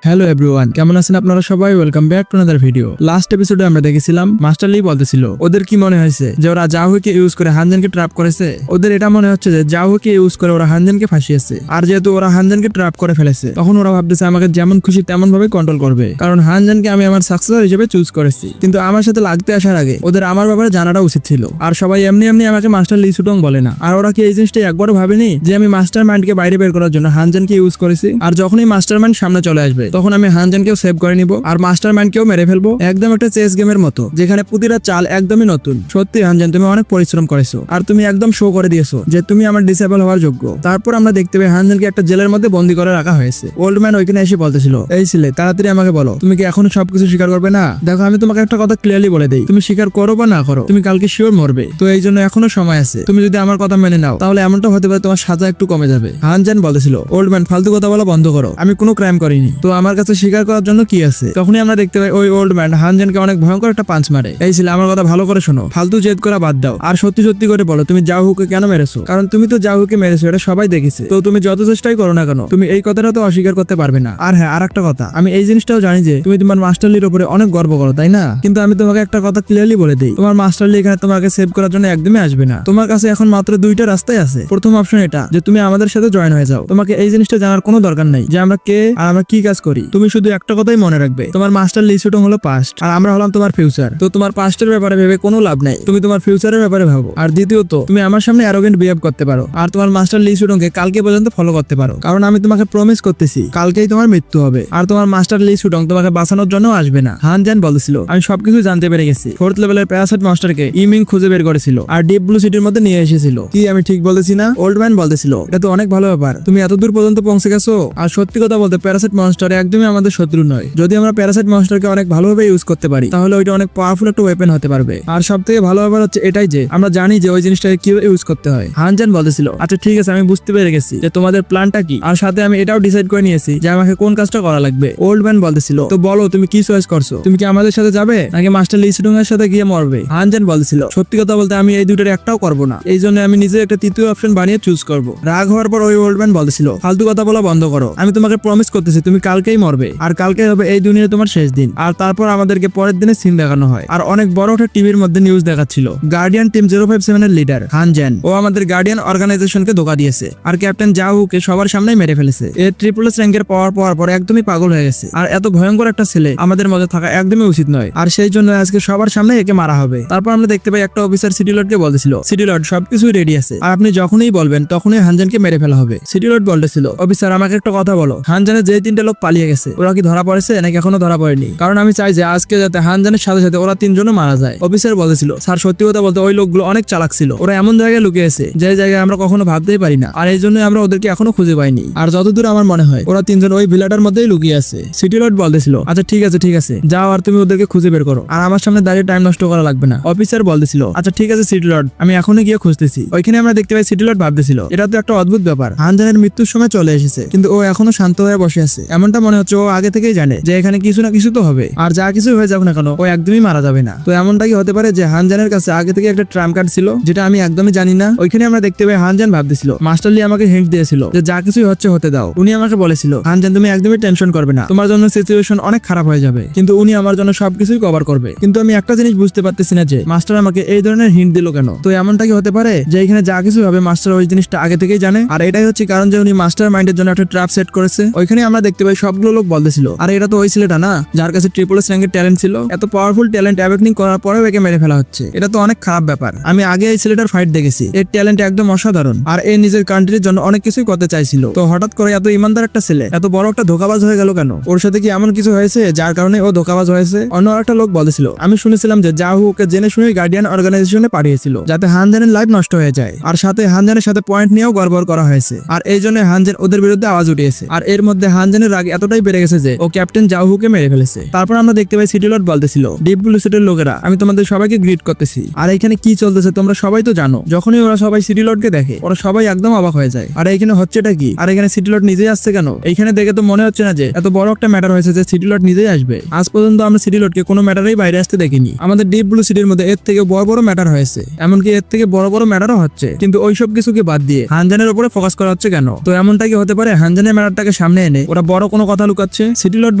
Hello everyone, কেমন আছেন আপনারা সবাই? Welcome back to another video. Last এপিসোডে আমরা দেখেছিলাম মাস্টার লি বলতেছিল ওদের কি মনে হয়েছে যে ওরা জাহুকে ইউজ করে হানজেনকে ট্র্যাপ করেছে। ওদের এটা মনে হচ্ছে যে জাহুকে ইউজ করে ওরা হানজেনকে ফাঁসিয়েছে, আর যেহেতু ওরা হানজেনকে ট্র্যাপ করে ফেলেছে তখন ওরা ভাবতেছে আমাকে যেমন খুশি তেমন ভাবে কন্ট্রোল করবে, কারণ হানজেনকে আমি আমার সাকসেসর হিসেবে চুজ করেছি। কিন্তু আমার সাথে লাগতে আসার আগে ওদের আমার ব্যাপারে জানাটা উচিত ছিল। আর সবাই এমনি এমনি আমাকে মাস্টার লি সুটং বলে না। আর ওরা কি এই জিনিসটা একবারও ভাবেনি যে আমি মাস্টার মাইন্ডকে বাইরে বের করার জন্য হানজেনকে ইউজ করেছি, আর যখনই মাস্টার মাইন্ড সামনে চলে আসবে তখন আমি হানজেনকেও সেভ করে নিব আর মাস্টার মাইন্ডকেও মেরে ফেলবো, একদম একটা চেস গেমের মতো যেখানে প্রতিটা চাল একদমই নতুন। সত্যি হানজেন, তুমি অনেক পরিশ্রম করেছো আর তুমি একদম শো করে দিয়েছো যে তুমি আমার ডিসেবল হওয়ার যোগ্য। তারপর আমরা দেখতে পাই হানজেনকে একটা জেলের মধ্যে বন্দি করে রাখা হয়েছে। ওল্ড ম্যান ওইখানে এসে বলতেছিল, এই ছেলে তাড়াতাড়ি আমাকে বলো তুমি কি এখনো সবকিছু স্বীকার করবে না? দেখো আমি তোমাকে একটা কথা ক্লিয়ারলি বলে দেই, তুমি স্বীকার করো বা না করো তুমি কালকে শিওর মরবে, তো এই জন্য এখনো সময় আছে। তুমি যদি আমার কথা মেনে নাও তাহলে এমনটা হতে পারে তোমার সাজা একটু কমে যাবে। হানজেন বলতেছিল, ওল্ড ম্যান ফালতু কথা বলা বন্ধ করো, আমি কোনো ক্রাইম করিনি, তো আমার কাছে স্বীকার করার জন্য কি আছে? তখনই আমরা দেখতে পাই ওই ওল্ড ম্যান হানজেনকে অনেক ভয়ঙ্কর একটা পাঞ্চ মারে। এই ছেলে আমার কথা ভালো করে শোনো, ফালতু জেদ করা বাদ দাও আর সত্যি সত্যি করে বলো তুমি জাহুকে কেন মেরেছো, কারণ তুমি তো জাহুকে মেরেছো এটা সবাই দেখেছে। তো তুমি যত চেষ্টাই করো না কেন তুমি এই কথাটা তো অস্বীকার করতে পারবে না। আর হ্যাঁ, আর একটা কথা, আমি এই জিনিসটাও জানি যে তুমি তোমার মাস্টারলির উপরে অনেক গর্ব করো, তাই না? কিন্তু আমি তোমাকে একটা কথা ক্লিয়ারলি বলে দিই, তোমার মাস্টারলি এখানে তোমাকে সেভ করার জন্য একদমই আসবে না। তোমার কাছে এখন মাত্র দুইটা রাস্তাই আছে। প্রথম অপশন এটা যে তুমি আমাদের সাথে জয়েন হয়ে যাও। তোমাকে এই জিনিসটা জানার কোনো দরকার নাই যে আমরা কে আর আমরা কি কাজ করি। তুমি শুধু একটা কথাই মনে রাখবে, তোমার মাস্টার লি সুটং হলো পাস্ট আর আমরা হলাম তোমার ফিউচার। তো তোমার পাস্টের ব্যাপারে ভেবে কোনো লাভ নাই, তুমি তোমার ফিউচারের ব্যাপারে ভাবো। আর দ্বিতীয়ত, তুমি আমার সামনে অ্যারোগেন্ট বিহেভ করতে পারো আর তোমার মাস্টার লি সুটংকে কালকে পর্যন্ত ফলো করতে পারো, কারণ আমি তোমাকে প্রমিস করতেছি কালকেই তোমার মৃত্যু হবে আর তোমার মাস্টার লি সুটং তোমাকে বাঁচানোর জন্য আসবে না। হানজেন বলেছিল, আমি সবকিছু জানতে পেরে গেছি। ফোর্থ লেভেলের প্যারাসাইট মাস্টারকে ইমিং খুঁজে বের করেছিল আর ডিপ ব্লু সিটির মধ্যে নিয়ে এসেছিল। কি আমি ঠিক বলতেছি না? ওল্ড ম্যান বলতেছিল, এটা তো অনেক ভালো ব্যাপার, তুমি এত দূর পর্যন্ত পৌঁছে গেছো। আর সত্যি কথা বলতে প্যারাসাইট মনস্টার একদমই আমাদের শত্রু নয়। যদি আমরা প্যারাসাইট মনস্টারকে অনেক ভালোভাবে ইউজ করতে পারি তাহলে ওইটা অনেক পাওয়ারফুল একটা ওয়েপেন হতে পারবে। আর সব থেকে ভালো ব্যাপার হচ্ছে এটাই যে আমরা জানি যে ওই জিনিসটাকে কিভাবে ইউজ করতে হয়। হানজেন বলতেছিল, আচ্ছা ঠিক আছে আমি বুঝতে পেরে গেছি যে তোমাদের প্ল্যানটা কি, আর সাথে আমি এটাও ডিসাইড করে নিয়েছি যে আমাকে কোন কাজটা করা লাগবে। ওল্ড ম্যান বলতেছিল, তো বলো তুমি কি চয়েস করছো, তুমি কি আমাদের সাথে যাবে নাকি মাস্টার লি সুটং এর সাথে গিয়ে মরবে? হানজেন বলতেছিল, সত্যি কথা বলতে আমি এই দুটোর একটাও করবো না, এই জন্য আমি নিজে একটা তৃতীয় অপশন বানিয়ে চুজ করবো। রাগ হওয়ার পর ওই ওল্ড ম্যান বলতেছিল, ফালতু কথা বলা বন্ধ করো, আমি তোমাকে প্রমিস করতেছি তুমি কালকেই মরবে আর কালকে হবে এই দুনিয়ায় তোমার শেষ দিন। আর তারপর আমাদেরকে পরের দিনে সিন দেখানো হয় আর অনেক বড় একটা টিভির মধ্যে নিউজ দেখাচ্ছিল গার্ডিয়ান টিম 057 এর লিডার হানজেন ও আমাদের গার্ডিয়ান অর্গানাইজেশনকে ধোকা দিয়েছে আর ক্যাপ্টেন জাহুকে সবার সামনেই মেরে ফেলেছে। এর ট্রিপল এস র্যাঙ্কের পাওয়ার পাওয়ার পর একদমই পাগল হয়ে গেছে আর এত ভয়ঙ্কর একটা ছেলে আমাদের মধ্যে থাকা একদমই উচিত নয়, আর সেই জন্য আজকে সবার সামনে একে মারা হবে। তারপর আমরা দেখতে পাই একটা অফিসার সিটি লর্ডকে বলতেছিল, সিটি লর্ড সবকিছু রেডি আছে আর আপনি যখনই বলবেন তখনই হানজেনকে মেরে ফেলা হবে। সিটি লর্ড বলতেছিল, অফিসার আমাকে একটা কথা বলো, হানজেনের যে তিনটা লোক পালিয়ে গেছে ওরা কি ধরা পড়েছে নাকি এখনো ধরা পড়েনি? কারণ আমি চাই যে আজকে যাতে হানজেনের সাথে সাথে ওরা তিনজনও মারা যায়। অফিসার বলেছিল, স্যার সত্যি কথা বলতে ওই লোকগুলো অনেক চালাক ছিল, ওরা এমন জায়গায় লুকিয়েছে যে জায়গায় আমরা কখনো ভাবতেই পারি না, আর এই জন্য আমরা ওদেরকে এখনো খুঁজে পাইনি। আর যতদূর আমার মনে হয় ওরা তিনজন ওই ভিলাটার মধ্যেই লুকিয়ে আছে। সিটি লর্ড বলতেছিল, আচ্ছা ঠিক আছে যাও আর তুমি ওদেরকে খুঁজে বের করো, আর আমার সামনে দাঁড়িয়ে টাইম নষ্ট করা লাগবে না। অফিসার বলতেছিল, আচ্ছা ঠিক আছে সিটি লর্ড, আমি এখনই গিয়ে খুঁজতেছি। ওইখানে আমরা দেখতে পাই সিটি লর্ড ভাবতেছিল, এটা তো একটা অদ্ভুত ব্যাপার, হানজেনের মৃত্যুর সময় চলে এসেছে কিন্তু ও এখনো শান্ত হয়ে বসে আছে। এমনটা মনে হচ্ছে ও আগে থেকেই জানে যে এখানে কিছু না কিছু তো হবে, আর যা কিছু হয়ে যাবে না কেন ও একদমই মারা যাবে না। তো এমনটা কি হতে পারে যে হানজেনের কাছে আগে থেকে একটা ট্রাম্প কার্ড ছিল যেটা আমি একদমই জানি না? ওইখানে আমরা দেখতে পাই হানজেন ভাবতেছিল, মাস্টারলি আমাকে হিন্ট দিয়েছিল যে যা কিছুই হচ্ছে হতে দাও। উনি আমাকে বলেছিল, হানজেন তুমি একদমই টেনশন করবে না, তোমার জন্য সিচুয়েশন অনেক খারাপ হয়ে যাবে, কিন্তু উনি আমার জন্য সবকিছুই কভার করবে। কিন্তু আমি একটা জিনিস বুঝতে পারতেছি না যে মাস্টার আমাকে এই ধরনের হিন্ট দিল কেন? তো এমনটা কি হতে পারে যে এখানে যা কিছু হবে মাস্টার ওই জিনিসটা আগে থেকেই জানে, আর এটাই হচ্ছে কারণ যে উনি মাস্টার মাইন্ডের জন্য একটা ট্র্যাপ সেট করেছে। ওইখানে আমরা দেখতে পাই সবগুলো লোক বলতেছিল, আর এটা তো ওই ছেলেটা না যার কাছে ট্রিপল এস র্যাঙ্কের ট্যালেন্ট ছিল, এত পাওয়ারফুল ট্যালেন্ট অ্যাওয়েকনিং করার পরেও একে মেরে ফেলা হচ্ছে, এটা তো অনেক খারাপ ব্যাপার। আমি আগে এই ছেলেটার ফাইট দেখেছি, এর ট্যালেন্ট একদম অসাধারণ আর এ নিজের কান্ট্রির জন্য অনেক কিছুই করতে চাইছিল। তো হঠাৎ করে এত ইমানদার একটা ছেলে এত বড় একটা ধোকাবাজ হয়ে গেল কেন? ওর সাথে কি এমন কিছু হয়েছে যার কারণে ও ধোকাবাজ হয়েছে? অন্য একটা লোক বলেছিল, আমি শুনেছিলাম যে জাহু ওকে জেনে শুনে গার্ডিয়ান অর্গানাইজেশনে পাঠিয়েছিল যাতে হানজেনের লাইফ নষ্ট হয়ে যায়, আর সাথে হানজেনের সাথে পয়েন্ট নিয়েও গড়বড় করা হয়েছে, আর এই জন্য হানজেন ওদের বিরুদ্ধে আওয়াজ উঠিয়েছে। আর এর মধ্যে হানজেনের রাগ এতটাই বেড়ে গেছে যে ও ক্যাপ্টেন জাহুকে মেরে ফেলেছে। তারপর আমরা দেখতে পাই সিটি লর্ড বলতেছিল, ডিপ ব্লু সিটির লোকেরা আমি তোমাদের সবাইকে গ্রিট করতেছি। আর এখানে কি চলতেছে তোমরা সবাই তো জানো। যখনই ওরা সবাই সিটি লর্ডকে দেখে ওরা সবাই একদম অবাক হয়ে যায়, আর এখানে হচ্ছেটা কি? আর এখানে সিটি লর্ড নিজেই আসছে কেন? এইখানে দেখে তো মনে হচ্ছে না যে এত বড় একটা ম্যাটার হয়েছে যে সিটি লর্ড নিজেই আসবে। আজ পর্যন্ত আমরা সিটি লর্ডকে কোনো ম্যাটারেই বাইরে আসতে দেখিনি। আমাদের ডিপ ব্লু সিটির মধ্যে এর থেকে বড় বড় ম্যাটার হয়েছে, এমনকি এর থেকে বড় বড় ম্যাটারও হচ্ছে, কিন্তু ওইসব কিছুকে বাদ দিয়ে হানজেনের উপরে ফোকাস করা হচ্ছে কেন? তো এমনটা কি হতে পারে হানজেনের ম্যাটারটাকে সামনে এনে ওরা বড় কোনো কথা লুকাচ্ছে? সিটি লর্ড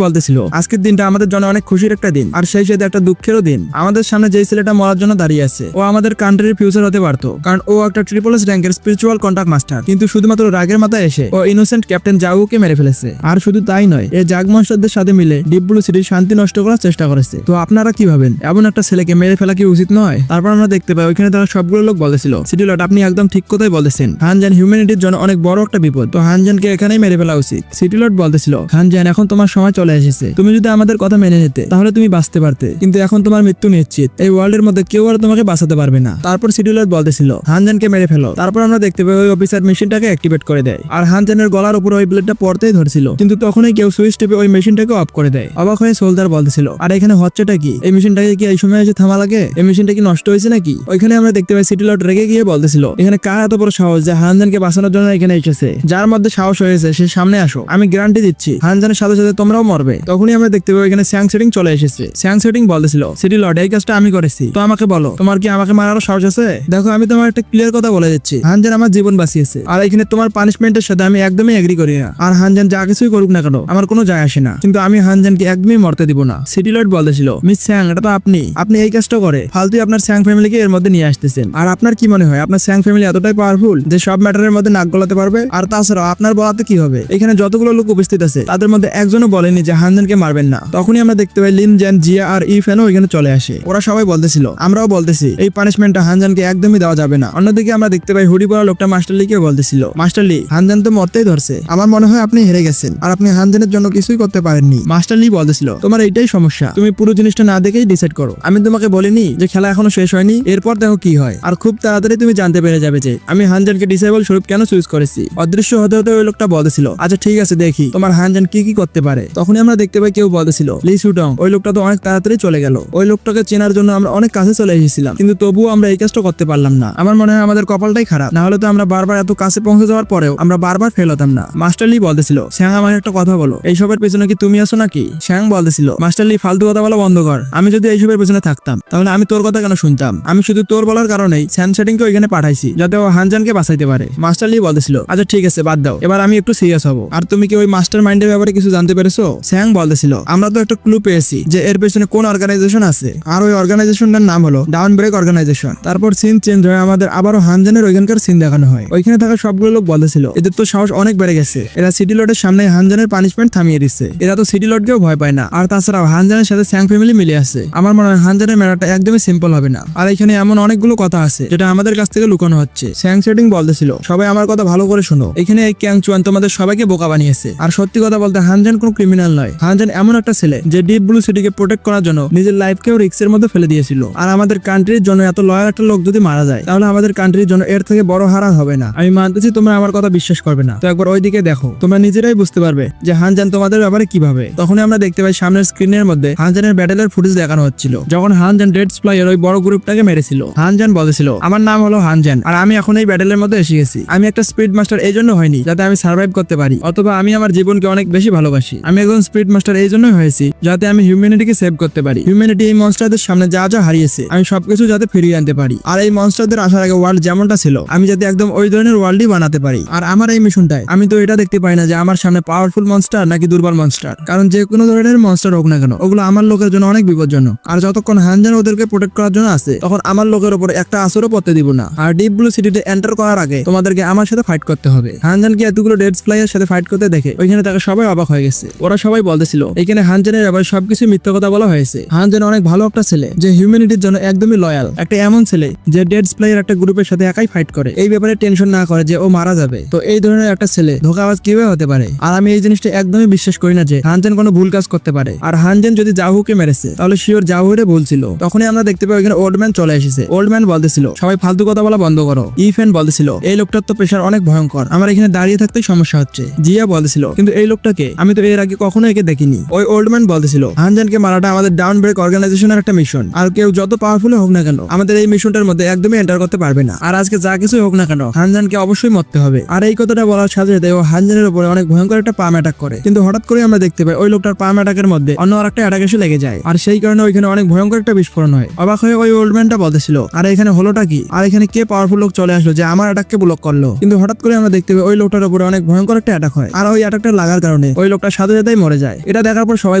বলতেছিল আজকের দিনটা আমাদের জন্য অনেক খুশির একটা দিন, আর সেই সাথে একটা দুঃখেরও দিন। আমাদের সামনে যেই ছেলেটা মরার জন্য দাঁড়িয়ে আছে, ও আমাদের কান্ট্রির ফিউচার হতে পারতো, কারণ ও একটা ট্রিপল এস র্যাঙ্কের স্পিরিচুয়াল কন্ট্যাক্ট মাস্টার। কিন্তু শুধুমাত্র রাগের মাথায় এসে ও ইনোসেন্ট ক্যাপ্টেন জাউকে মেরে ফেলেছে। আর শুধু তাই নয়, এই জাগ মনস্টারদের সাথে মিলে ডিপ ব্লু সিটির শান্তি নষ্ট করার চেষ্টা করেছে। তো আপনারা কি ভাবেন, এমন একটা ছেলেকে মেরে ফেলা কি উচিত নয়? তারপর আমরা দেখতে পাই ওইখানে তারা সবগুলো লোক বলেছিল সিটি লর্ড আপনি একদম ঠিক কথাই বলেছেন, হানজান হিউম্যানিটির জন্য অনেক বড় একটা বিপদ, তো হানজানকে এখানেই মেরে ফেলা উচিত। সিটি লর্ড বলতেছিল হানজান এখন তোমার সময় চলে এসেছে, তুমি যদি আমাদের কথা মেনে নিতে তাহলে তুমি বাঁচতে পারতে, কিন্তু এখন তোমার মৃত্যু নিশ্চিত। এই ওয়ার্ল্ডের মধ্যে কেউ আর তোমাকে বাঁচাতে পারবে না। তারপর সিটি লর্ড বলতেছিল হানজানকে মেরে ফেলো। তারপর আমরা দেখতে পাই ওই অফিসার মেশিনটাকে অ্যাক্টিভেট করে দেয়, আর হানজানের গলার উপর ওই ব্লেডটা পড়তেই ধরছিল, কিন্তু তখনই কেউ সুইচ টিপে ওই মেশিনটাকে অফ করে দেয়। অবাক হয়ে সোলজার বলতেছিল আর এখানে হচ্ছেটা কি? এই মেশিনটাকে কি এই সময় এসে থামা লাগে? এই মেশিনটা কি নষ্ট হয়েছে নাকি? ওইখানে আমরা দেখতে পাই সিটি লর্ড রেগে গিয়ে বলতেছিল এখানে কার এত বড় সাহস যে হানজানকে বাঁচানোর জন্য এখানে এসেছে? যার মধ্যে সাহস হয়েছে সে সামনে আসো, আমি গ্যারান্টি দিচ্ছি হানজানের সাথে সাথে তোমরাও মরবে। তখনই আমরা দেখতে পাই এখানে স্যাং সেটিং চলে এসেছে। স্যাং সেটিং বলতেছিল সিটি লর্ড এই কাজটা আমি করেছি, তো আমাকে বলো তোমার কি আমাকে মারারও সাহস আছে? দেখো আমি তোমার একটা ক্লিয়ার কথা বলে দিচ্ছি, হানজান আমার জীবন বাঁচিয়েছে, আর এখানে তোমার পানিশমেন্টের সাথে আমি একদমই এগ্রি করি না। আর হানজান যা কিছুই করুক না কেন আমার কোনো যায় আসে না, কিন্তু আমি হানজানকে একদমই মরতে দিব না। সিটি লর্ড বলতেছিল মিস স্যাং এটা তো আপনি এই কাজটা করে ফালতু আপনার স্যাং ফ্যামিলিকে এর মধ্যে নিয়ে আসতেছেন। আর আপনার কি মনে হয় আপনার স্যাং ফ্যামিলি এতটাই পাওয়ারফুল যে সব ম্যাটারের মধ্যে নাক গলাতে পারবে? আর তাছাড়াও আপনার বলাতে কি হবে? এখানে যতগুলো লোক উপস্থিত আছে তাদের মধ্যে একজনও বলেনি যে হানজানকে মারবেন না। তখনই আমরা দেখতে পাই লিন জ্যান জিয়া আর ইফেনও এখানে চলে আসে। ওরা সবাই বলতেছিল আমরাও বলতেছি এই পানিশমেন্টটা হানজানকে একদমই দেওয়া যাবে না। অন্যদিকে আমরা দেখতে পাই হুডি পরা লোকটা মাস্টার লিকে বলতেছিল মাস্টার লি হানজান তো মরতেই ধরছে, আমার মনে হয় আপনি হেরে গেছেন আর আপনি হানজানের জন্য কিছুই করতে পারেননি। মাস্টার লি বলতেছিল তোমার এইটাই সমস্যা, তুমি পুরো জিনিসটা না দেখেই ডিসাইড করো। আমি তোমাকে বলিনি যে খেলা এখনো শেষ হয়নি, এরপর দেখো কি হয়, আর খুব তাড়াতাড়ি তুমি জানতে পেরে যাবে যে আমি হানজানকে ডিসেবল স্বরূপ কেন চুজ করেছি। অদৃশ্য হতে হতে ওই লোকটা বলতেছিল আচ্ছা ঠিক আছে দেখি তোমার হানজান কি কি করতে পারে। তখনই আমরা দেখতে পাই কেউ বলতেছিল লি সুডং। ওই লোকটা তো অনেক তাড়াতাড়ি চলে গেল। ওই লোকটাকে চেনার জন্য আমরা অনেক কাছে চলে এসেছিলাম, কিন্তু তবুও আমরা এই কাজটা করতে পারলাম না। আমার মনে হয় আমাদের কপালটাই খারাপ, না হলে তো আমরা বারবার এত কাছে পৌঁছে যাওয়ার পরেও আমরা বারবার ফেল হতাম না। মাস্টার লি বলতেছিল শ্যাং আমাকে একটা কথা বলো, এইসবের পেছনে কি তুমি আছো নাকি? শ্যাং বলতেছিল মাস্টার লি ফালতু কথা বলা বন্ধ কর, আমি যদি এইসবের পেছনে থাকতাম তাহলে আমি তোর কথা কেন শুনতাম? আমি শুধু তোর বলার কারণেই স্যান সেটিংকে ওইখানে পাঠাইছি যাতে ও হানজানকে বাঁচাইতে পারে। মাস্টার লি বলতেছিল আচ্ছা ঠিক আছে বাদ দাও, এবার আমি একটু সিরিয়াস হবো। আর তুমি কি ওই মাস্টার মাইন্ডের ব্যাপারে কিছু জানতে পেরেছো? স্যাং বলতেছিল আমরা তো একটা ক্লু পেয়েছি যে এর পেছনে কোন অর্গানাইজেশন আছে, আর ওই অর্গানাইজেশনটার নাম হলো ডাউন ব্রেক অর্গানাইজেশন। তারপর সিন চেঞ্জ হয়ে আমাদের আবারও হানজানের ওইখানকার সিন দেখানো হয়। ওইখানে থাকা সবগুলো লোক বলতেছিল এদের তো সাহস অনেক বেড়ে গেছে, এরা সিটি লর্ডের সামনে হানজানের পানিশমেন্ট থামিয়ে দিচ্ছে, এরা তো সিটি লর্ডকেও ভয় পায় না। আর তাছাড়াও হানজানের সাথে স্যাং ফ্যামিলি মিলে আছে। আমার মনে হয় হানজানের ম্যাটারটা একদমই সিম্পল হবে না, আর এখানে এমন অনেকগুলো কথা আছে যেটা আমাদের কাছ থেকে লুকানো হচ্ছে। স্যাং সেটিং বলতেছিল সবাই আমার কথা ভালো করে শোনো, এখানে এই ক্যাং চুয়ান তোমাদের সবাইকে বোকা বানিয়েছে। আর সত্যি কথা বলতে হানজান কোনো ক্রিমিনাল নয়, হানজান এমন একটা ছেলে যে ডিপ ব্লু সিটিকে প্রোটেক্ট করার জন্য নিজের লাইফকেও রিস্কের মধ্যে ফেলে দিয়েছিল। আর আমাদের কান্ট্রির জন্য এত লয়াল একটা লোক যদি মারা যায় তাহলে আমাদের কান্ট্রির জন্য এর থেকে বড় হারার হবে না। আমি মানতেছি তোমরা আমার কথা বিশ্বাস করবে না, তো একবার ওইদিকে দেখো, তোমরা নিজেরাই বুঝতে পারবে যে হানজান তোমাদের ব্যাপারে কিভাবে। তখনই আমরা দেখতে পাই সামনের স্ক্রিনের মধ্যে হানজানের ব্যাটেলের ফুটেজ দেখানো হচ্ছিল যখন হানজান ডেড স্প্লাইয়ের ওই বড় গ্রুপটাকে মেরেছিল। হানজান বলেছিল আমার নাম হলো হানজান আর আমি এখন এই ব্যাটেলের মধ্যে এসে গেছি। আমি একটা স্পিড মাস্টার এই জন্য হয়নি যাতে আমি সার্ভাইভ করতে পারি, অথবা আমি আমার জীবনকে অনেক বেশি ভালোবাসি। আমি একজন স্পিড মাস্টার এই জন্যই হয়েছি যাতে আমি হিউম্যানিটিকে সেভ করতে পারি। হিউম্যানিটি এই মনস্টারদের সামনে যা যা হারিয়েছে আমি সবকিছু যাতে ফিরিয়ে আনতে পারি, আর এই মনস্টারদের আসার আগে ওয়ার্ল্ড যেমনটা ছিল আমি যাতে একদম ওই ধরনের ওয়ার্ল্ডই বানাতে পারি। আর আমার এই মিশনটায় আমি তো এটা দেখতে পাই না যে আমার সামনে পাওয়ারফুল মনস্টার নাকি দুর্বল মনস্টার, কারণ যে কোনো ধরনের মনস্টার হোক না কেন ওগুলো আমার লোকের জন্য অনেক বিপজ্জনক। আর যতক্ষণ হানজান ওদেরকে প্রোটেক্ট করার জন্য আছে তখন আমার লোকের উপর একটা আসরও পড়তে দিব না। আর ডিপ ব্লু সিটিতে এন্টার করার আগে তোমাদেরকে আমার সাথে ফাইট করতে হবে। হানজানকে এতগুলো ডেড স্প্লাইয়ের সাথে ফাইট করতে দেখে ওইখানে তাকে সবাই অবাক হয়ে গেছে। ওরা সবাই বলতেছিল এখানে হানজানের ব্যাপারে সবকিছু মিথ্যা কথা বলা হয়েছে। হানজান অনেক ভালো একটা ছেলে যে হিউম্যানিটির জন্য একদমই লয়াল, একটা এমন ছেলে যে ডেড স্প্লাইয়ের একটা গ্রুপের সাথে একাই ফাইট করে, এই ব্যাপারে টেনশন না করে যে ও মারা যাবে। তো এই ধরনের একটা ছেলে ধোঁকাবাজ কিভাবে হতে পারে? আর আমি এই জিনিসটা একদমই বিশ্বাস করি না যে হানজান কোনো ভুল কাজ করতে পারে। আর হানজান যদি জাহুকে মেরেছে তাহলে শিওর জাহুরে ভুল ছিল। তখনই আমরা দেখতে পাই ওখানে ওল্ড ম্যান চলে এসেছে। ওল্ড ম্যান বলতেছিল সবাই ফালতু কথা বলা বন্ধ করো। ইফেন বলতেছিল এই লোকটার তো প্রেশার অনেক ভয়ঙ্কর, আমার এখানে দাঁড়িয়ে থাকতেই সমস্যা হচ্ছে। জিয়া বলতেছিল কিন্তু এই লোকটাকে আমি তো এর আগে কখনো একে দেখিনি। ওই ওল্ড ম্যান বলতেছিল হানজানকে মারাটা আমাদের ডাউন ব্রেক অর্গানাইজেশনের একটা মিশন, আর কেউ যত পাওয়ারফুল হোক না কেন আমাদের এই মিশনটার মধ্যে একদমই এন্টার করতে পারবে না। আর আজকে যা কিছুই হোক না কেন হানজানকে অবশ্যই মরতে হবে। আর এই কথাটা বলার সাথে সাথে ও হানজানের উপরে অনেক ভয়ঙ্কর একটা পাম অ্যাটাক করে, কিন্তু হঠাৎ করে আমরা দেখতে পাই ওই লোকটার পাম অ্যাটাকের মধ্যে অন্য আরেকটা অ্যাটাক এসে লেগে যায়, আর সেই কারণে ওইখানে অনেক ভয়ঙ্কর একটা বিস্ফোরণ হয়। অবাক হয়ে ওই ওল্ড ম্যানটা বলতেছিল আর এখানে হলোটা কি? আর এখানে কে পাওয়ারফুল লোক চলে আসলো যে আমার অ্যাটাককে ব্লক করলো? কিন্তু হঠাৎ করে আমরা দেখতে পাই ওই লোকটার উপরে অনেক ভয়ঙ্কর একটা অ্যাটাক হয়, আর ওই অ্যাটাকটা লাগার কারণে কারণে ওই লোকটা সাথে সাথেই মরে যায়। এটা দেখার পর সবাই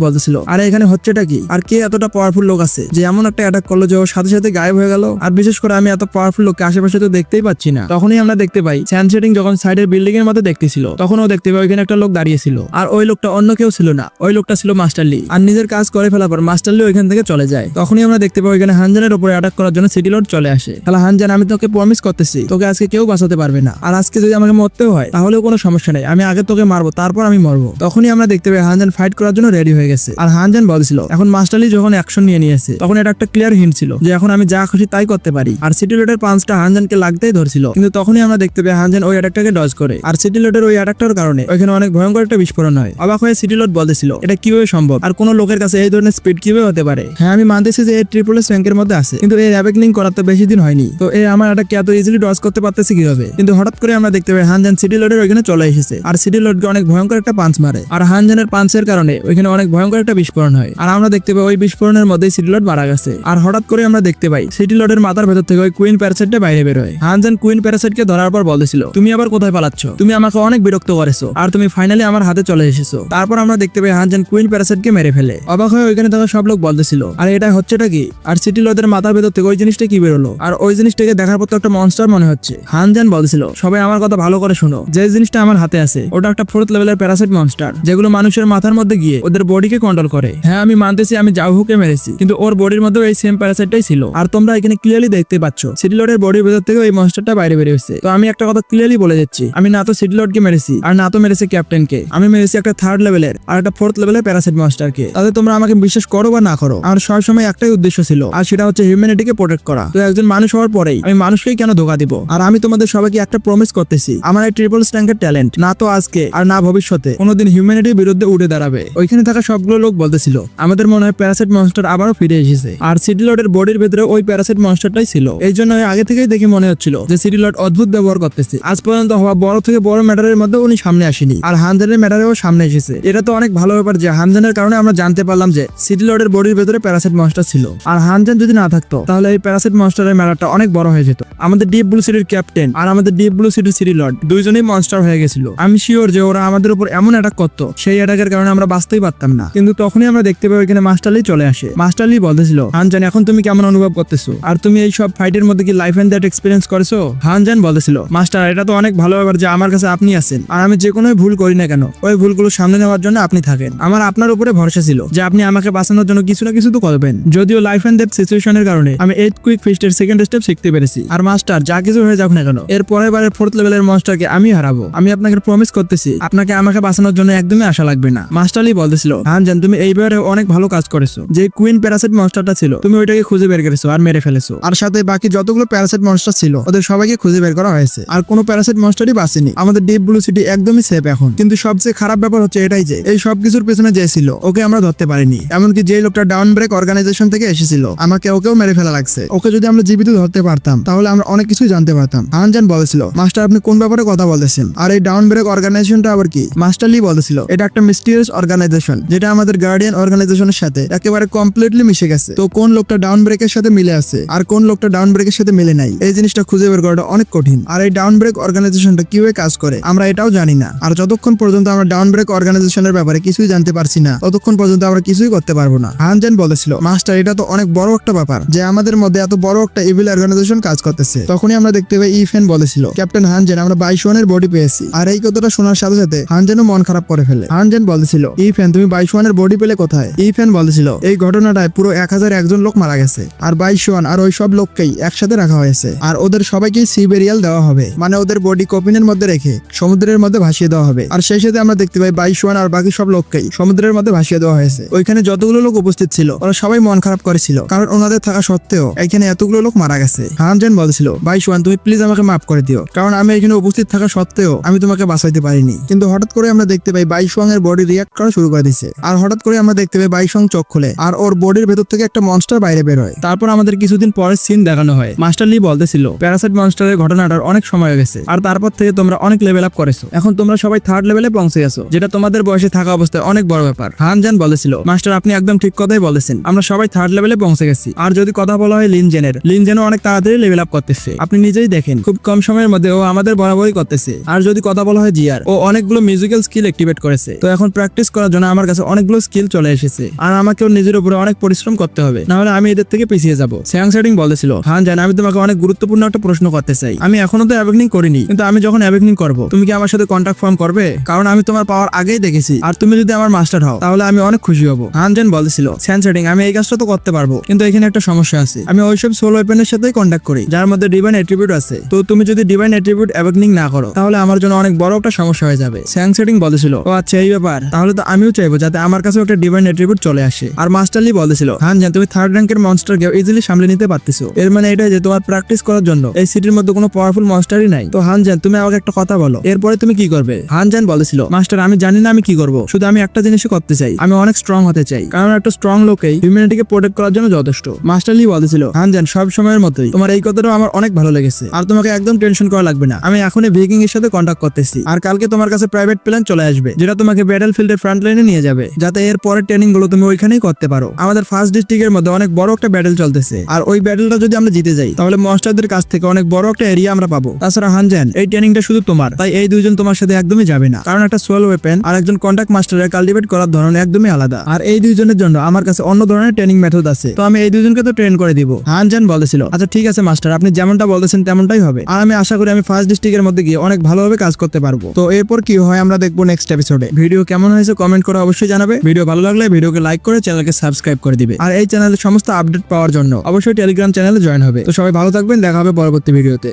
বলতেছিল আরে এখানে হচ্ছেটা কি, আর কে এতটা পাওয়ারফুল লোক আছে যে এমন একটা অ্যাটাক করলো যে ওর সাথে সাথে গায়েব হয়ে গেল। আর বিশেষ করে আমি এত পাওয়ারফুল লোককে আশেপাশে তো দেখতেই পাচ্ছি না। তখনই আমরা দেখতে পাই সানসেটিং যখন সাইডের বিল্ডিং এর মধ্যে দেখতেছিল তখন ও দেখতে পাই ওইখানে একটা লোক দাঁড়িয়েছিল, আর ওই লোকটা অন্য কেউ ছিল না, ওই লোকটা ছিল মাস্টার লি। আর নিজের কাজ করে ফেলার পর মাস্টার লি ওইখান থেকে চলে যায়। তখনই আমরা দেখতে পাই ওইখানে হানজানের উপরে অ্যাটাক করার জন্য সিটি লর্ড চলে আসে। তাহলে হানজান, আমি তোকে প্রমিস করতেছি তোকে আজকে কেউ বাঁচাতে পারবে না, আর আজকে যদি আমাকে মরতেও হয় তাহলেও কোনো সমস্যা নেই, আমি আগে তোকে মারবো তারপর আমি মরবো। তখনই আমরা দেখতে পাই হানজান ফাইট করার জন্য রেডি হয়ে গেছে। আর হানজান বলছিল এখন মাস্টার লি যখন অ্যাকশন নিয়েছে তখন এটা একটা ক্লিয়ার হিন্ট ছিল যে এখন আমি যা খুশি তাই করতে পারি। আর সিটি লর্ডের পাঁচটা হানজানকে লাগতেই ধরছিল, কিন্তু তখনই আমরা দেখতে পাই হানজান ওই অ্যাটাকটাকে ডজ করে। আর সিটি লর্ডের ওই অ্যাটাকটার কারণে ওইখানে অনেক ভয়ঙ্কর একটা বিস্ফোরণ হয়। অবাক হয়ে সিটি লর্ড বলতেছিল এটা কিভাবে সম্ভব, আর কোন লোকের কাছে এই ধরনের স্পিড কিভাবে হতে পারে। হ্যাঁ আমি মানতেছি যে এই ট্রিপল এস র্যাঙ্কের মধ্যে আছে, কিন্তু এই অ্যাওয়েকনিং করার তো বেশি দিন হয়নি, তো এই আমার অ্যাটাককে এত ইজিলি ডজ করতে পারতেছে কিভাবে। কিন্তু হঠাৎ করে আমরা দেখতে পাই হানজান সিটি লর্ডের ওইখানে চলে এসেছে, আর সিটি লর্ডকে অনেক ভয়ঙ্কর একটা পাঞ্চ মারে। আর হানজানের পাঞ্চের কারণে ওইখানে অনেক ভয়ঙ্কর একটা বিস্ফোরণ হয়। আর আমরা দেখতে পাই ওই বিস্ফোরণের মধ্যে সিটি লর্ড মারা গেছে। আর হঠাৎ করে আমরা দেখতে পাই সিটি লর্ডের মাথার ভেতর থেকে ওই কুইন প্যারাসাইটটা বাইরে বের হয়। হানজান কুইন প্যারাসাইটকে ধরার পর বলেছিল তুমি আবার কোথায় পালাচ্ছ, তুমি আমাকে অনেক বিরক্ত করেছো, আর তুমি ফাইনালি আমার হাতে চলে এসেছো। তারপর আমরা দেখতে পাই হানজান কুইন প্যারাসাইটকে মেরে ফেলে। অবাক হয়ে ওইখানে থাকা সব লোক বলতেছিল আর এটা হচ্ছেটা কি, আর সিটি লর্ডের মাথার ভেতর থেকে ওই জিনিসটা কি বেরোলো, আর ওই জিনিসটাকে দেখার পর তো একটা মনস্টার মনে হচ্ছে। হানজান বলতেছিল সবাই আমার কথা ভালো করে শোনো, যে জিনিসটা আমার হাতে আছে ওটা একটা 4th লেভেলের প্যারাসাইট মনস্টার, যেগুলো মানুষের মাথার মধ্যে গিয়ে ওদের বডিকে কন্ট্রোল করে। হ্যাঁ আমি মানতেছি আমি জাউহুকে মেরেছি, কিন্তু ওর বডির মধ্যে এই সেম প্যারাসাইটটাই ছিল। আর তোমরা এখানে ক্লিয়ারলি দেখতে পাচ্ছ সিটি লর্ডের বডির ভেতর থেকে ওই মনস্টারটা বাইরে বেরিয়েছে। তো আমি একটা কথা ক্লিয়ারলি বলে যাচ্ছি, আমি না তো সিটি লর্ডকে মেরেছি আর না তো মেরেছি ক্যাপ্টেনকে, আমি মেরেছি একটা 3rd লেভেলের আর একটা 4th লেভেলের প্যারাসাইট মনস্টারকে। তাহলে তোমরা আমাকে বিশ্বাস করো বা না করো, আমার সবসময় একটাই উদ্দেশ্য ছিল, আর সেটা হচ্ছে হিউম্যানিটিকে প্রোটেক্ট করা। তো একজন মানুষ হওয়ার পরেই আমি মানুষকেই কেন ধোকা দিব। আর আমি তোমাদের সবাইকে একটা প্রমিস করতেছি, আমার এই ট্রিপল স্ট্যাঙ্কের ট্যালেন্ট না তো আজকে আর না ভবিষ্যতে কোনোদিন হিউম্যানিটির বিরুদ্ধে উঠে দাঁড়াবে। ওইখানে থাকা সবগুলো লোক বলতেছিল আমাদের মনে হয় প্যারাসাইট মনস্টার আবারও ফিরে এসেছে, আর সিটি লর্ডের বডির ভেতরে ওই প্যারাসাইট মনস্টারটাই ছিল। এই জন্য আগে থেকেই দেখে মনে হচ্ছিল যে সিটি লর্ড অদ্ভুত ব্যবহার করতেছে। আজ পর্যন্ত হওয়া বড় থেকে বড় ম্যাটারের মধ্যে উনি সামনে আসেনি, আর হানজানের ম্যাটারেও সামনে এসেছে। এটা তো অনেক ভালো ব্যাপার যে হানজানের কারণে আমরা জানতে পারলাম যে সিটি লর্ডের বডির ভেতরে প্যারাসাইট মনস্টার ছিল। আর হানজান যদি না থাকতো তাহলে এই প্যারাসাইট মনস্টারের ম্যাটারটা অনেক বড় হয়ে যেত। আমাদের ডিপ ব্লু সিটির ক্যাপ্টেন আর আমাদের ডিপ ব্লু সিটির সিটি লর্ড দুইজনেই মনস্টার হয়ে গেছিল। আমি শিওর যে ওরা আমাদের উপর এমন অ্যাটাক করতো সেই অ্যাটাকের কারণে আমরা বাঁচতেই পারতাম না। কিন্তু তখনই আমরা দেখতে পাই ওইখানে মাস্টার লি চলে আসে। মাস্টার লি বলতেছিল হানজান এখন তুমি কেমন অনুভব করতেছো, আর তুমি এই সব ফাইটের মধ্যে কি লাইফ এন্ড দ্যাট এক্সপেরিয়েন্স করেছো। হানজান বলতেছিল মাস্টার এটা তো অনেক ভালো ব্যাপার যে আমার কাছে আপনি আছেন, আর আমি যে কোনো ভুল করি না কেন ওই ভুলগুলো সামনে নেওয়ার জন্য আপনি থাকেন। আমার আপনার উপরে ভরসা ছিল যে আপনি আমাকে বাঁচানোর জন্য কিছু না কিছু তো করবেন। যদিও লাইফ এন্ড ডেথ সিচুয়েশনের কারণে আমি 8th কুইক ফিস্টের 2nd স্টেপ শিখতে পেরেছি। আর মাস্টার যা কিছু হয়ে যাক না কেন এর পরের বারের 4th লেভেলের মনস্টারকে আমি হারাবো। আমি আপনাকে প্রমিস করতেছি আপনাকে আমাকে বাঁচানোর জন্য একদমই আশা লাগবে না। মাস্টার লি বলতেছিল হানজান তুমি এইবারে অনেক ভালো কাজ করেছো, যে কুইন প্যারাসাইট মনস্টারটা ছিল তুমি ওইটাকে খুঁজে বের করেছো আর মেরে ফেলেছো। আর সাথে বাকি যতগুলো প্যারাসাইট মনস্টার ছিল ওদের সবাইকে খুঁজে বের করা হয়েছে, আর কোনো প্যারাসাইট মনস্টারই বাঁচেনি। আমাদের ডিপ ব্লু সিটি একদমই সেফ এখন। কিন্তু সবচেয়ে খারাপ ব্যাপার হচ্ছে এটাই যে এই সব কিছুর পেছনে যে ছিল ওকে আমরা ধরতে পারিনি। এমনকি যে লোকটা ডাউন ব্রেক অর্গানাইজেশন থেকে এসেছিল আমাকে ওকেও মেরে ফেলা লাগছে। ওকে যদি আমরা জীবিত ধরতে পারতাম তাহলে আমরা অনেক কিছুই জানতে পারতাম। হানজান বলেছিল মাস্টার আপনি কোন ব্যাপারে কথা বলতেছেন, আর এই ডাউন ব্রেক অর্গানাইজেশনটা আবার কি। মাস্টার লি বলেছিল এটা একটা মিস্টিরিয়াস অর্গানাইজেশন যেটা আমাদের গার্ডিয়ান অর্গানাইজেশনের সাথে একেবারে কমপ্লিটলি মিশে গেছে। তো কোন লোকটা ডাউন ব্রেকের সাথে মিলে আছে আর কোন লোকটা ডাউন ব্রেকের সাথে মিলে নাই এই জিনিসটা খুঁজে বের করাটা অনেক কঠিন। আর এই ডাউন ব্রেক অর্গানাইজেশনটা কিভাবে কাজ করে আমরা এটাও জানি না। আর যতক্ষণ পর্যন্ত আমরা ডাউন ব্রেক অর্গানাইজেশনের ব্যাপারে কিছুই জানতে পারছি না ততক্ষণ পর্যন্ত আমরা কিছুই করতে পারবো না। হানজান বলেছিল মাস্টার এটা তো অনেক বড় একটা ব্যাপার যে আমাদের মধ্যে এত বড় একটা ইভিল অর্গানাইজেশন কাজ করতেছে। তখনই আমরা দেখতে পাই ইফেন বলেছিল ক্যাপ্টেন হানজান আমরা 22 বডি পেয়েছি। আর এই কথাটা শোনার সাথে সাথে হানজানও মন খারাপ করে ফেলে। হানজান বলেছিল ইফেন তুমি 22 বডি পেলে কোথায়। ইফেন বলেছিল এই ঘটনাটায় পুরো 1001 লোক মারা গেছে, আর 22 আর ওই সব লোককেই একসাথে রাখা হয়েছে, আর ওদের সবাইকেই সি বেরিয়াল দেওয়া হবে, মানে ওদের বডি কপিনের মধ্যে রেখে সমুদ্রের মধ্যে ভাসিয়ে দেওয়া হবে। আর সেই সাথে আমরা দেখতে পাই 22 আর বাকি সব লোককেই সমুদ্রের মধ্যে ভাসিয়ে দেওয়া হয়েছে। ওইখানে যতগুলো লোক উপস্থিত ছিল ওরা সবাই মন খারাপ করেছিল, কারণ ওনাদের থাকা সত্ত্বেও এখানে এতগুলো লোক মারা গেছে। হানজান বলেছিল 22 তুমি প্লিজ আমাকে মাফ করে দিও, কারণ আমি এখানে উপস্থিত থাকা সত্ত্বেও আমি তোমাকে বাঁচাইতে পারিনি। কিন্তু হঠাৎ করে আমরা দেখতে পাই 22 এর বডি রিয়াক্ট করা শুরু করে দিচ্ছে। আর হঠাৎ করে আমরা দেখতে পাই 22 চোখ খুলে আর ওর বডির ভেতর থেকে একটা মনস্টার বাইরে বের হয়। তারপর আমাদের কিছুদিন পরের সিন দেখানো হয়। মাস্টার লি বলতেছিল প্যারাসাইট মনস্টারের ঘটনাটার অনেক সময় হয়ে গেছে, আর তারপর থেকে তোমরা অনেক লেভেল আপ করেছো, এখন তোমরা সবাই 3rd লেভেলে পৌঁছে গেছো, যেটা তোমাদের বয়সে থাকা অবস্থায় অনেক বড় ব্যাপার। হানজান বলেছিল মাস্টার আপনি একদম ঠিক কথাই বলেছেন, আমরা সবাই 3rd লেভেলে পৌঁছে গেছি। আর যদি কথা বলা হয় লিনজেনও অনেক তাড়াতাড়ি লেভেল আপ করতেছে, আপনি নিজেই দেখেন খুব কম সময়ের মধ্যে ও আমাদের বরাবরই করতেছে। আর যদি কথা বলা হয় জিয়ার ও অনেকগুলো মিউজিক্যাল স্কিল স্কিল অ্যাক্টিভেট করেছে। তো এখন প্র্যাকটিস করার জন্য আমার কাছে অনেকগুলো স্কিল চলে এসেছে, আর আমাকেও নিজের উপরে অনেক পরিশ্রম করতে হবে, না হলে আমি এদের থেকে পিছিয়ে যাব। স্যাং সেটিং বলেছিল, হানজান আমি তোমাকে অনেক গুরুত্বপূর্ণ একটা প্রশ্ন করতে চাই। আমি এখনো তো অ্যাওয়েকনিং করিনি, কিন্তু আমি যখন অ্যাওয়েকনিং করব তুমি কি আমার সাথে কন্ট্যাক্ট ফর্ম করবে? কারণ আমি তোমার পাওয়ার আগেই দেখেছি, আর তুমি যদি আমার মাস্টার হও তাহলে আমি অনেক খুশি হব। হানজান বলেছিল, স্যাং সেটিং আমি এই কাজটা তো করতে পারবো, কিন্তু এখানে একটা সমস্যা আছে। আমি ওইসব সোল ওয়েপেনের সাথেই কন্ট্যাক্ট করি যার মধ্যে ডিভাইন অ্যাট্রিবিউট আছে। তো তুমি যদি ডিভাইন অ্যাট্রিবিউট অ্যাওয়েকনিং না করো তাহলে আমার জন্য অনেক বড় একটা সমস্যা হয়ে যাবে। স্যাং সেটিং বলেছিল, ও আচ্ছা এই ব্যাপার, তাহলে তো আমিও চাইবো যাতে আমার কাছে একটা ডিভাইন অ্যাট্রিবিউট চলে আসে। আর মাস্টারলি বলেছিল, হানজান তুমি থার্ড র্যাঙ্কের মনস্টারকে ইজিলি সামলে নিতে পারতেছো। এর মানে এটাই যে তোমার প্র্যাকটিস করার জন্য এই সিটির মধ্যে কোনো পাওয়ারফুল মনস্টারই নাই। তো হানজান তুমি আমাকে একটা কথা বলো, এরপরে তুমি কি করবে? হানজান বলেছিল, মাস্টার আমি জানি না আমি কি করব, শুধু আমি একটা জিনিসই করতে চাই, আমি অনেক স্ট্রং হতে চাই, কারণ একটা স্ট্রং লোকেই হিউম্যানিটিকে প্রোটেক্ট করার জন্য যথেষ্ট। মাস্টারলি বলেছিল, হানজান সব সময়ের মতোই তোমার এই কথাটাও আমার অনেক ভালো লেগেছে, আর তোমাকে একদম টেনশন করা লাগবে না। আমি এখনই ভিকিং এর সাথে কন্ট্যাক্ট করতেছি, আর কালকে তোমার কাছে প্রাইভেট প্ল্যান চলে আসবে যেটা তোমাকে ব্যাটল ফিল্ডের ফ্রন্ট লাইনে নিয়ে যাবে, যাতে এর পরের ট্রেনিং গুলো তুমি ওইখানেই করতে পারো। আমাদের ফার্স্ট ডিস্ট্রিক্টের মধ্যে অনেক বড় একটা ব্যাটল চলতেছে, আর ওই ব্যাটলটা যদি আমরা জিতে যাই তাহলে মনস্টারদের কাছ থেকে অনেক বড় একটা এরিয়া আমরা পাবো। তাছাড়া হানজান এই ট্রেনিংটা শুধু তোমার, তাই এই দুইজন তোমার সাথে একদমই যাবে না, কারণ একটা সোল ওয়েপেন আর একজন কন্ট্যাক্ট মাস্টারের কাল্টিভেট করার ধরন একদমই আলাদা, আর এই দুইজনের জন্য আমার কাছে অন্য ধরনের ট্রেনিং মেথড আছে। তো আমি এই দুইজনকে তো ট্রেন করে দিব। হানজান বলেছিল, আচ্ছা ঠিক আছে মাস্টার, আপনি যেমনটা বলতেছেন তেমনটাই হবে, আর আমি আশা করি আমি ফার্স্ট ডিস্ট্রিক্টের মধ্যে গিয়ে অনেক ভালোভাবে কাজ করতে পারবো। তো এরপর কি হয় আমরা দেখবো নেক্সট এপিসোডে। ভিডিও কেমন হয়েছে কমেন্ট করে অবশ্যই জানাবে। ভিডিও ভালো লাগলে ভিডিওকে লাইক করে চ্যানেলকে সাবস্ক্রাইব করে দিবে, আর এই চ্যানেলের সমস্ত আপডেট পাওয়ার জন্য অবশ্যই টেলিগ্রাম চ্যানেলে জয়েন হবে। তো সবাই ভালো থাকবেন, দেখা হবে পরবর্তী ভিডিওতে।